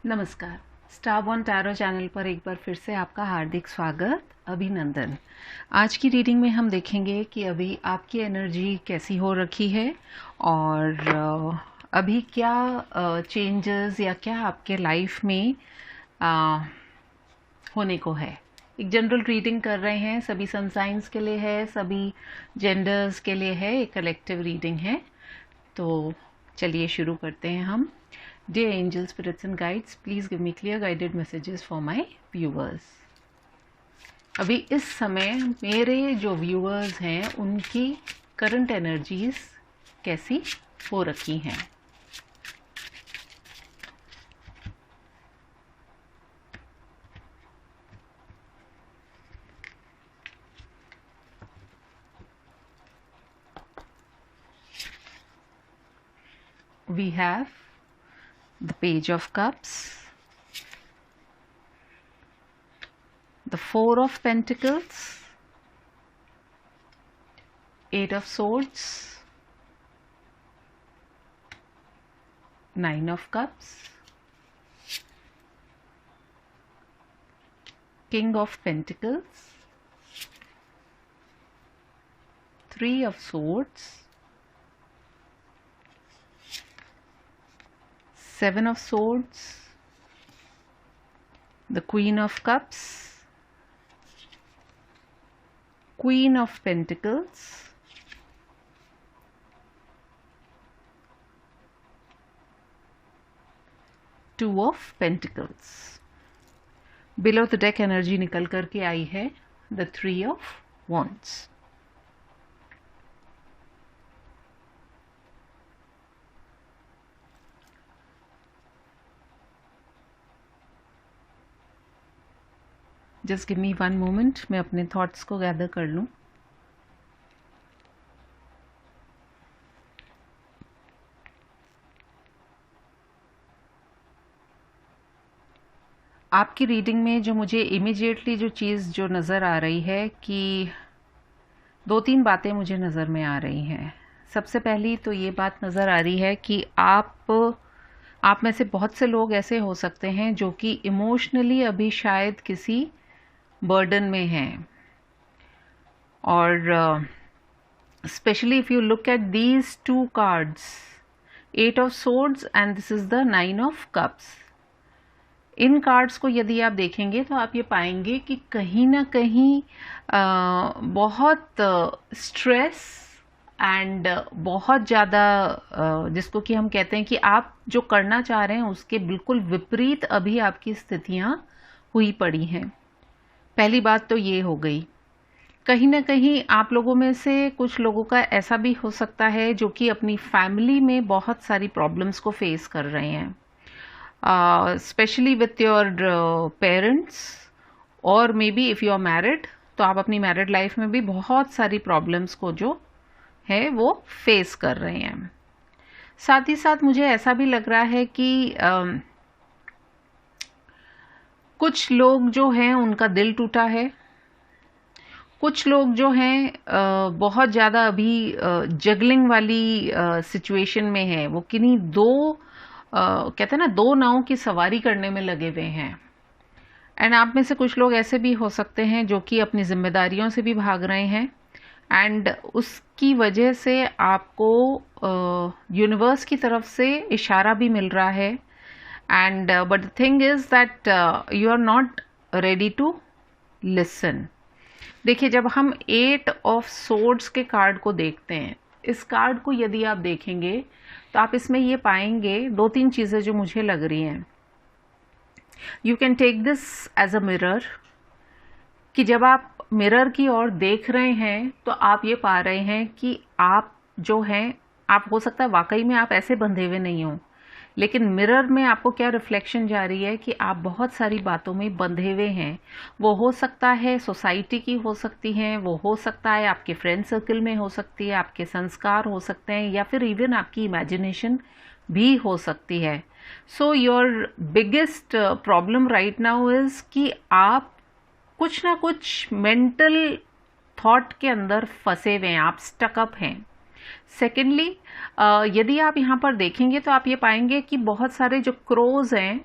नमस्कार। Star one tarot channel पर एक बार फिर से आपका हार्दिक स्वागत, अभिनंदन। आज की रीडिंग में हम देखेंगे कि अभी आपकी एनर्जी कैसी हो रखी है और अभी क्या चेंजेस या क्या आपके लाइफ में होने को है। एक जनरल रीडिंग कर रहे हैं, सभी सन साइंस के लिए है, सभी जेंडर्स के लिए है, एक कलेक्टिव रीडिंग है। तो चलिए शुरू करते हैं हम। Dear angels, spirits and guides, please give me clear guided messages for my viewers. अभी इस समय मेरे जो व्यूअर्स हैं उनकी करंट एनर्जीज कैसी हो रखी हैं। We have the Page of Cups, the Four of Pentacles, Eight of Swords, Nine of Cups, King of Pentacles, Three of Swords, Seven of Swords, the Queen of Cups, Queen of Pentacles, Two of Pentacles. Below the deck energy निकल करके आई है the Three of Wands. Just give me one moment, मैं अपने thoughts को gather कर लूं। आपकी reading में जो मुझे इमीडिएटली जो चीज़ जो नज़र आ रही है कि दो तीन बातें मुझे नज़र में आ रही हैं। सबसे पहली तो ये बात नज़र आ रही है कि आप में से बहुत से लोग ऐसे हो सकते हैं जो कि इमोशनली अभी शायद किसी बर्डन में हैं और specially if you look at these two cards, eight of swords and this is the nine of cups, इन कार्ड्स को यदि आप देखेंगे तो आप ये पाएंगे कि कहीं ना कहीं बहुत स्ट्रेस एंड बहुत ज़्यादा जिसको कि हम कहते हैं कि आप जो करना चाह रहे हैं उसके बिल्कुल विपरीत अभी आपकी स्थितियां हुई पड़ी हैं। पहली बात तो ये हो गई। कहीं ना कहीं आप लोगों में से कुछ लोगों का ऐसा भी हो सकता है जो कि अपनी फैमिली में बहुत सारी प्रॉब्लम्स को फेस कर रहे हैं, स्पेशली विथ योर पेरेंट्स, और maybe if you are married तो आप अपनी मैरिड लाइफ में भी बहुत सारी प्रॉब्लम्स को जो है वो फेस कर रहे हैं। साथ ही साथ मुझे ऐसा भी लग रहा है कि कुछ लोग जो हैं उनका दिल टूटा है, कुछ लोग जो हैं बहुत ज़्यादा अभी जगलिंग वाली सिचुएशन में है, वो किन्हीं कहते हैं ना दो नावों की सवारी करने में लगे हुए हैं। एंड आप में से कुछ लोग ऐसे भी हो सकते हैं जो कि अपनी जिम्मेदारियों से भी भाग रहे हैं एंड उसकी वजह से आपको यूनिवर्स की तरफ से इशारा भी मिल रहा है and but the thing is that you are not ready to listen. देखिए, जब हम एट ऑफ सोर्ड्स के कार्ड को देखते हैं, इस कार्ड को यदि आप देखेंगे तो आप इसमें ये पाएंगे दो तीन चीज़ें जो मुझे लग रही हैं। You can take this as a mirror, कि जब आप मिरर की ओर देख रहे हैं तो आप ये पा रहे हैं कि आप जो हैं, आप हो सकता है वाकई में आप ऐसे बंधे हुए नहीं हो, लेकिन मिरर में आपको क्या रिफ्लेक्शन जा रही है कि आप बहुत सारी बातों में बंधे हुए हैं। वो हो सकता है सोसाइटी की हो सकती हैं, वो हो सकता है आपके फ्रेंड सर्कल में हो सकती है, आपके संस्कार हो सकते हैं, या फिर इवन आपकी इमेजिनेशन भी हो सकती है। So your biggest problem right now is कि आप कुछ ना कुछ मेंटल थॉट के अंदर फंसे हुए हैं, आप स्टकअप हैं। सेकेंडली, यदि आप यहाँ पर देखेंगे तो आप ये पाएंगे कि बहुत सारे जो क्रोज हैं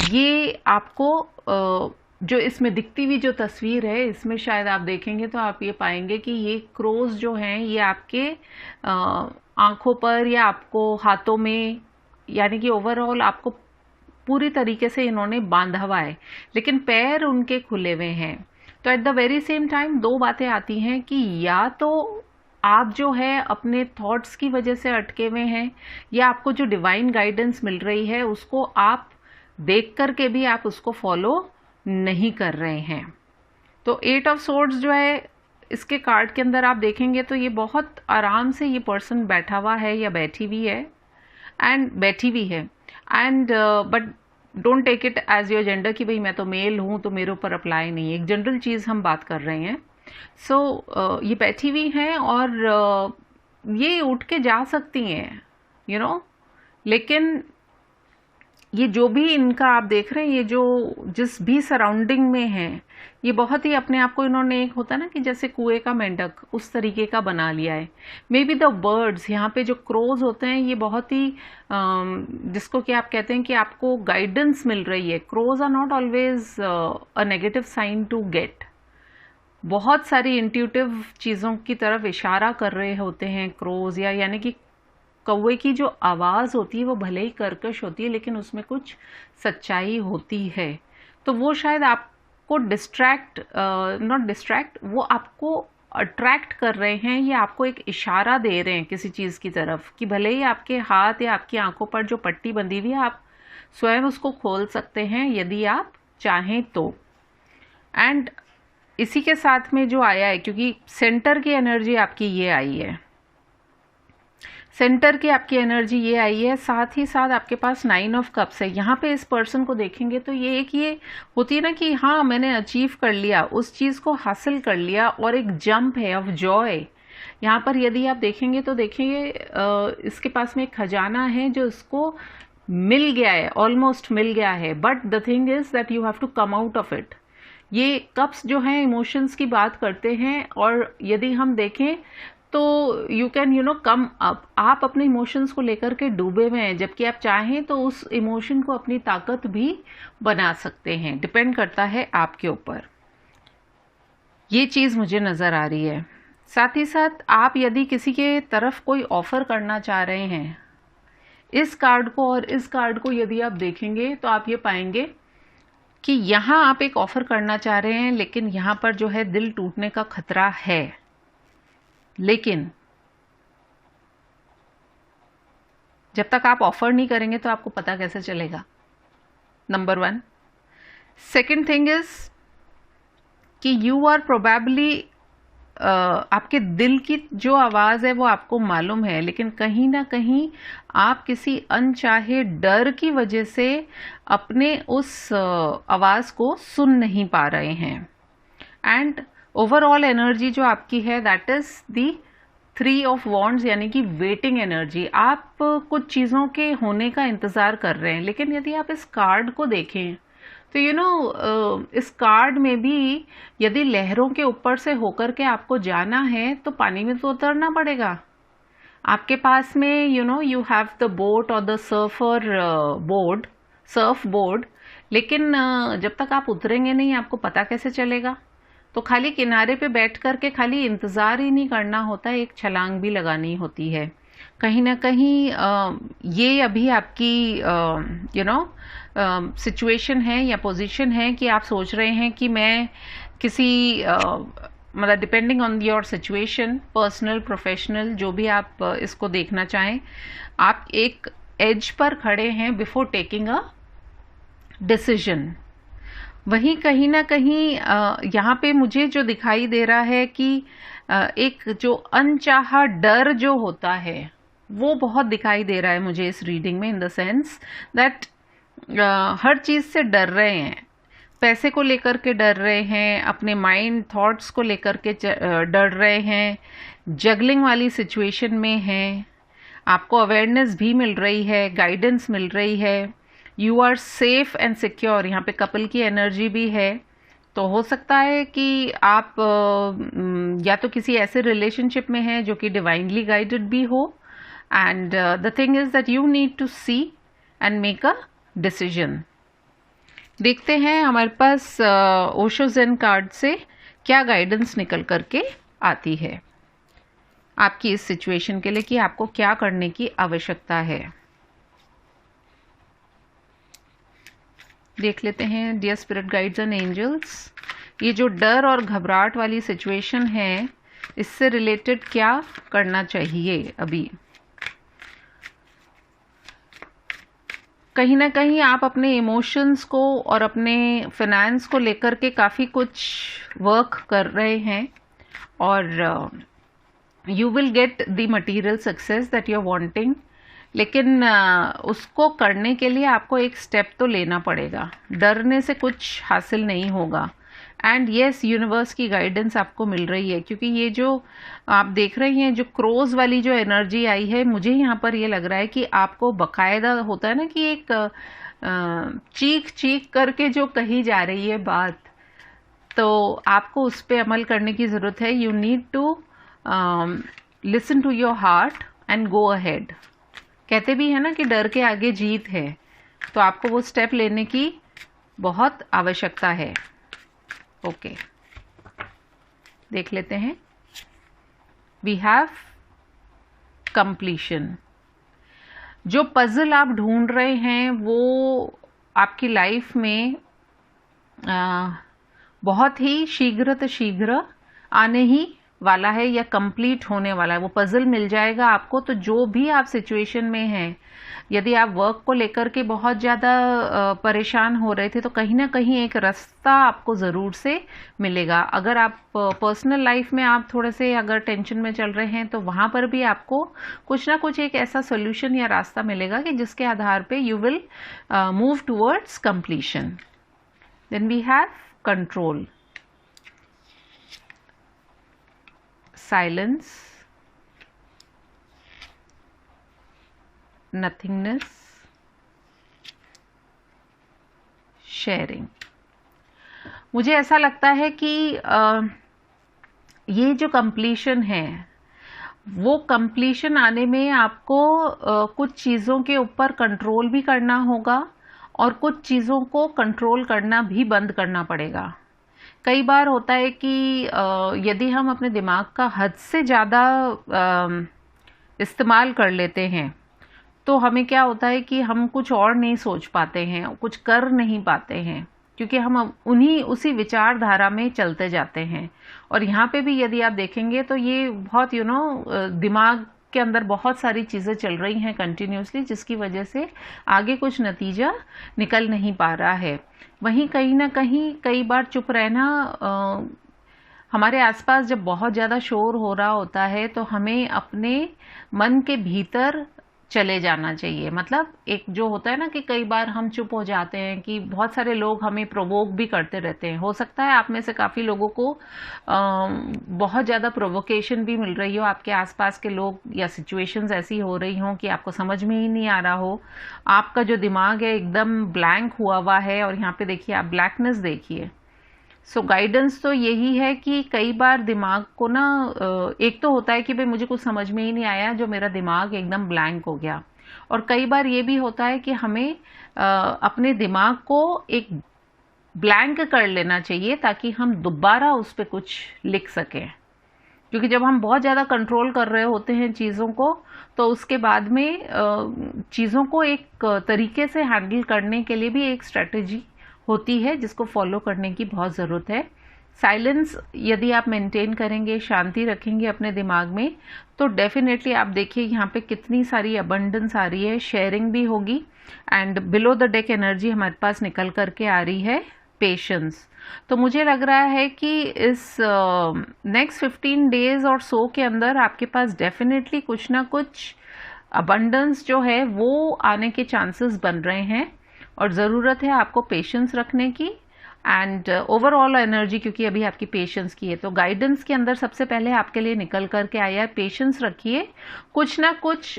ये आपको जो इसमें दिखती हुई जो तस्वीर है, इसमें शायद आप देखेंगे तो आप ये पाएंगे कि ये क्रोज जो हैं ये आपके आंखों पर या आपको हाथों में, यानी कि ओवरऑल आपको पूरी तरीके से इन्होंने बांधा हुआ है, लेकिन पैर उनके खुले हुए हैं। तो at the very same time दो बातें आती हैं कि या तो आप जो है अपने थॉट्स की वजह से अटके हुए हैं, या आपको जो डिवाइन गाइडेंस मिल रही है उसको आप देख करके भी आप उसको फॉलो नहीं कर रहे हैं। तो 8 ऑफ सोर्ड्स जो है इसके कार्ड के अंदर आप देखेंगे तो ये बहुत आराम से ये पर्सन बैठा हुआ है या बैठी हुई है, and but don't take it as your gender कि भाई मैं तो मेल हूं तो मेरे ऊपर अप्लाई नहीं है। एक जनरल चीज़ हम बात कर रहे हैं। सो ये बैठी हुई हैं और ये उठ के जा सकती हैं, यू नो, लेकिन ये जो भी इनका आप देख रहे हैं, ये जो जिस भी सराउंडिंग में है, ये बहुत ही अपने आप को इन्होंने, एक होता है ना कि जैसे कुएं का मेंढक, उस तरीके का बना लिया है। मे बी द बर्ड्स, यहाँ पे जो क्रोज होते हैं ये बहुत ही जिसको कि आप कहते हैं कि आपको गाइडेंस मिल रही है। Crows are not always a negative sign to get. बहुत सारी इंट्यूटिव चीज़ों की तरफ इशारा कर रहे होते हैं क्रोज, या यानी कि कौवे की जो आवाज़ होती है वो भले ही कर्कश होती है लेकिन उसमें कुछ सच्चाई होती है। तो वो शायद आपको वो आपको अट्रैक्ट कर रहे हैं, या आपको एक इशारा दे रहे हैं किसी चीज़ की तरफ, कि भले ही आपके हाथ या आपकी आंखों पर जो पट्टी बंधी हुई है आप स्वयं उसको खोल सकते हैं यदि आप चाहें तो। एंड इसी के साथ में जो आया है, क्योंकि सेंटर की एनर्जी आपकी ये आई है, सेंटर की आपकी एनर्जी ये आई है, साथ ही साथ आपके पास 9 ऑफ कप्स है। यहाँ पे इस पर्सन को देखेंगे तो ये होती है ना कि हाँ मैंने अचीव कर लिया, उस चीज़ को हासिल कर लिया, और एक जंप है ऑफ जॉय। यहाँ पर यदि आप देखेंगे तो देखिए इसके पास में एक खजाना है जो इसको मिल गया है, ऑलमोस्ट मिल गया है, but the thing is that you have to come out of it. ये कप्स जो हैं इमोशंस की बात करते हैं, और यदि हम देखें तो यू कैन कम अप। आप अपने इमोशंस को लेकर के डूबे हुए हैं, जबकि आप चाहें तो उस इमोशन को अपनी ताकत भी बना सकते हैं। डिपेंड करता है आपके ऊपर। ये चीज़ मुझे नज़र आ रही है। साथ ही साथ आप यदि किसी के तरफ कोई ऑफ़र करना चाह रहे हैं, इस कार्ड को और इस कार्ड को यदि आप देखेंगे तो आप ये पाएंगे कि यहाँ आप एक ऑफ़र करना चाह रहे हैं, लेकिन यहाँ पर जो है दिल टूटने का खतरा है। लेकिन जब तक आप ऑफर नहीं करेंगे तो आपको पता कैसे चलेगा, नंबर 1। सेकेंड थिंग इज कि यू आर प्रोबेबली आपके दिल की जो आवाज़ है वो आपको मालूम है, लेकिन कहीं ना कहीं आप किसी अनचाहे डर की वजह से अपने उस आवाज़ को सुन नहीं पा रहे हैं। एंड ओवरऑल एनर्जी जो आपकी है that is the 3 of wands, यानी कि वेटिंग एनर्जी। आप कुछ चीज़ों के होने का इंतज़ार कर रहे हैं, लेकिन यदि आप इस कार्ड को देखें तो इस कार्ड में भी यदि लहरों के ऊपर से होकर के आपको जाना है तो पानी में तो उतरना पड़ेगा। आपके पास में यू हैव द बोट और द सर्फ बोर्ड, लेकिन जब तक आप उतरेंगे नहीं आपको पता कैसे चलेगा। तो खाली किनारे पे बैठ कर के खाली इंतज़ार ही नहीं करना होता, एक छलांग भी लगानी होती है। कहीं ना कहीं ये अभी आपकी सिचुएशन है या पोजीशन है कि आप सोच रहे हैं कि मैं किसी मतलब depending on your situation, personal professional, जो भी आप इसको देखना चाहें, आप एक एज पर खड़े हैं बिफोर टेकिंग अ डिसीजन। वहीं कहीं ना कहीं यहाँ पे मुझे जो दिखाई दे रहा है कि एक जो अनचाहा डर जो होता है वो बहुत दिखाई दे रहा है मुझे इस रीडिंग में, इन द सेंस दैट हर चीज़ से डर रहे हैं। पैसे को लेकर के डर रहे हैं, अपने माइंड थॉट्स को लेकर के डर रहे हैं, जगलिंग वाली सिचुएशन में हैं। आपको अवेयरनेस भी मिल रही है, गाइडेंस मिल रही है, you are safe and secure. यहाँ पे कपल की एनर्जी भी है, तो हो सकता है कि आप या तो किसी ऐसे रिलेशनशिप में हैं जो कि डिवाइनली गाइडेड भी हो, and the thing is that you need to see and make a decision. देखते हैं हमारे पास ओशो ज़ेन कार्ड से क्या गाइडेंस निकल करके आती है आपकी इस सिचुएशन के लिए कि आपको क्या करने की आवश्यकता है। देख लेते हैं dear spirit guides and angels, ये जो डर और घबराहट वाली सिचुएशन है इससे रिलेटेड क्या करना चाहिए। अभी कहीं ना कहीं आप अपने इमोशंस को और अपने फाइनेंस को लेकर के काफ़ी कुछ वर्क कर रहे हैं और you will get the material success that you are wanting, लेकिन उसको करने के लिए आपको एक स्टेप तो लेना पड़ेगा। डरने से कुछ हासिल नहीं होगा। एंड येस, यूनिवर्स की गाइडेंस आपको मिल रही है, क्योंकि ये जो आप देख रही हैं जो क्रोज वाली जो एनर्जी आई है, मुझे यहाँ पर ये लग रहा है कि आपको बकायदा होता है ना कि एक चीख चीख करके जो कही जा रही है बात, तो आपको उस पर अमल करने की ज़रूरत है। You need to listen to your heart and go ahead. कहते भी है ना कि डर के आगे जीत है, तो आपको वो स्टेप लेने की बहुत आवश्यकता है। ओके, देख लेते हैं। We have completion. जो पजल आप ढूंढ रहे हैं वो आपकी लाइफ में बहुत ही शीघ्र आने ही वाला है या कंप्लीट होने वाला है। वो पजल मिल जाएगा आपको। तो जो भी आप सिचुएशन में हैं, यदि आप वर्क को लेकर के बहुत ज़्यादा परेशान हो रहे थे, तो कहीं ना कहीं एक रास्ता आपको ज़रूर से मिलेगा। अगर आप पर्सनल लाइफ में आप थोड़े से अगर टेंशन में चल रहे हैं, तो वहाँ पर भी आपको कुछ ना कुछ एक ऐसा सोल्यूशन या रास्ता मिलेगा कि जिसके आधार पे you will move towards completion. Then we have control, silence, nothingness, sharing. मुझे ऐसा लगता है कि ये जो कंप्लीशन है, वो कंप्लीशन आने में आपको कुछ चीज़ों के ऊपर कंट्रोल भी करना होगा और कुछ चीज़ों को कंट्रोल करना भी बंद करना पड़ेगा। कई बार होता है कि यदि हम अपने दिमाग का हद से ज़्यादा इस्तेमाल कर लेते हैं, तो हमें क्या होता है कि हम कुछ और नहीं सोच पाते हैं, कुछ कर नहीं पाते हैं, क्योंकि हम उसी विचारधारा में चलते जाते हैं। और यहाँ पे भी यदि आप देखेंगे तो ये बहुत दिमाग के अंदर बहुत सारी चीज़ें चल रही हैं कंटिन्यूसली, जिसकी वजह से आगे कुछ नतीजा निकल नहीं पा रहा है। वहीं कहीं ना कहीं कई बार चुप रहना, हमारे आसपास जब बहुत ज़्यादा शोर हो रहा होता है, तो हमें अपने मन के भीतर चले जाना चाहिए। मतलब एक जो होता है ना कि कई बार हम चुप हो जाते हैं, कि बहुत सारे लोग हमें प्रोवोक भी करते रहते हैं। हो सकता है आप में से काफ़ी लोगों को बहुत ज़्यादा प्रोवोकेशन भी मिल रही हो, आपके आसपास के लोग या सिचुएशंस ऐसी हो रही हों कि आपको समझ में ही नहीं आ रहा हो। आपका जो दिमाग है एकदम ब्लैंक हुआ है, और यहाँ पे देखिए आप ब्लैकनेस देखिए। सो गाइडेंस तो यही है कि कई बार दिमाग को ना, एक तो होता है कि भाई मुझे कुछ समझ में ही नहीं आया, जो मेरा दिमाग एकदम ब्लैंक हो गया। और कई बार ये भी होता है कि हमें अपने दिमाग को एक ब्लैंक कर लेना चाहिए, ताकि हम दोबारा उस पर कुछ लिख सकें। क्योंकि जब हम बहुत ज़्यादा कंट्रोल कर रहे होते हैं चीज़ों को, तो उसके बाद में चीज़ों को एक तरीके से हैंडल करने के लिए भी एक स्ट्रेटजी होती है, जिसको फॉलो करने की बहुत ज़रूरत है। साइलेंस यदि आप मेंटेन करेंगे, शांति रखेंगे अपने दिमाग में, तो डेफिनेटली आप देखिए यहाँ पे कितनी सारी अबंडेंस आ रही है, शेयरिंग भी होगी। And below the deck energy हमारे पास निकल करके आ रही है पेशेंस। तो मुझे लग रहा है कि इस नेक्स्ट 15 डेज और सो के अंदर आपके पास डेफिनेटली कुछ ना कुछ अबंडेंस जो है वो आने के चांसेस बन रहे हैं, और ज़रूरत है आपको पेशेंस रखने की एंड ओवरऑल एनर्जी, क्योंकि अभी आपकी पेशेंस की है। तो गाइडेंस के अंदर सबसे पहले आपके लिए निकल करके आया है पेशेंस रखिए। कुछ ना कुछ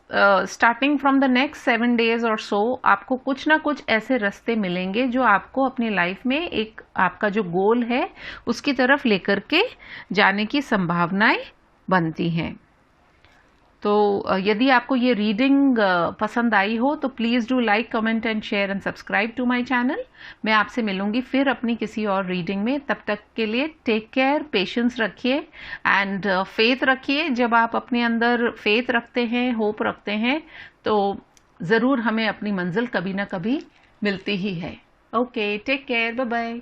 starting from the next 7 days और सो आपको कुछ ना कुछ ऐसे रास्ते मिलेंगे जो आपको अपनी लाइफ में एक आपका जो गोल है उसकी तरफ लेकर के जाने की संभावनाएं बनती हैं। तो यदि आपको ये रीडिंग पसंद आई हो तो please do like, comment and share and subscribe to my channel. मैं आपसे मिलूंगी फिर अपनी किसी और रीडिंग में। तब तक के लिए टेक केयर, पेशेंस रखिए एंड फेथ रखिए। जब आप अपने अंदर फेथ रखते हैं, होप रखते हैं, तो ज़रूर हमें अपनी मंजिल कभी ना कभी मिलती ही है। Okay, take care, bye bye.